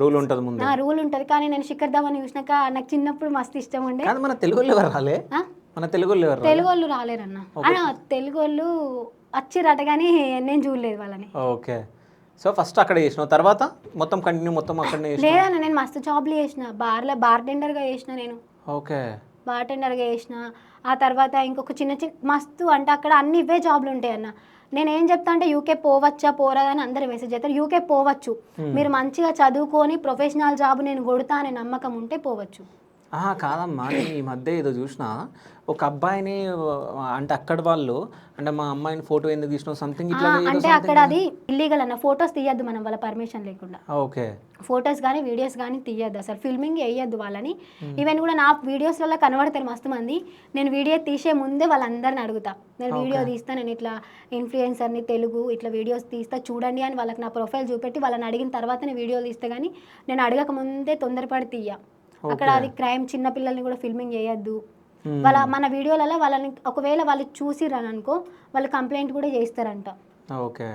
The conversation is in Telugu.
రూల్ ఉంటుంది ముందు. నా రూల్ ఉంటుంది. కానీ నేను శిఖర్ ధవన్ చూసినాక నాకు చిన్నప్పుడు మస్తు ఇష్టం ఉండే. కాదు మన తెలుగులో ఎవరు రాలే? ఆ? మన తెలుగులో ఎవరు రాలే? తెలుగు వాళ్ళు రాలేరన్న. తెలుగు వాళ్ళు వచ్చిరట కానీ నేను చూడలేదు వాళ్ళని. ఓకే. సో ఫస్ట్ అక్కడ చేసినావు, తర్వాత మొత్తం కంటిన్యూ మొత్తం అక్కడనే చేసినావు? లేదన్న, నేను మస్తు జాబ్లు చేసిన. బార్టెండర్గా చేసిన నేను. ఓకే. బార్టెండర్గా చేసిన. ఆ తర్వాత ఇంకొక చిన్న చిన్న మస్తు అంటే అక్కడ అన్ని ఇవే జాబ్లు ఉంటాయి అన్న. నేను ఏం చెప్తా అంటే యూకే పోవచ్చా పోరాదా అని అందరు మెసేజ్ చేస్తారు. యూకే పోవచ్చు, మీరు మంచిగా చదువుకొని ప్రొఫెషనల్ జాబ్ నేను కొడతా అనే నమ్మకం ఉంటే పోవచ్చు. కాదమ్మా, నేను ఈ మధ్య ఏదో చూసిన ఒక అబ్బాయిని, అంటే అక్కడ వాళ్ళు అంటే మా అమ్మాయిని ఫోటో ఎందుకు తీసినావు సంథింగ్ ఇట్లా అంటే అక్కడ అది ఇల్లీగల్ అన్న. ఫొటోస్ తీయద్దు మనం వాళ్ళ పర్మిషన్ లేకుండా. ఓకే. ఫొటోస్ కానీ వీడియోస్ కానీ తీయద్దు, అసలు ఫిల్మింగ్ వేయద్దు వాళ్ళని. ఈవెన్ కూడా నా వీడియోస్లలో కనబడతారు మస్తు మంది. నేను వీడియో తీసే ముందే వాళ్ళందరిని అడుగుతా, నేను వీడియో తీస్తా, నేను ఇట్లా ఇన్ఫ్లుయెన్సర్ని, తెలుగు ఇట్లా వీడియోస్ తీస్తా చూడండి అని వాళ్ళకి నా ప్రొఫైల్ చూపెట్టి వాళ్ళని అడిగిన తర్వాత నేను వీడియో తీస్తే కానీ నేను అడగక ముందే తొందరపడి తీయ. అక్కడ అది క్రైమ్, చిన్న పిల్లల్ని కూడా ఫిల్మింగ్ చేయొద్దు. మన వీడియోలలో వాళ్ళని ఒకవేళ వాళ్ళు చూసిరని అనుకో, వాళ్ళు కంప్లైంట్ కూడా చేస్తారంట. ఓకే.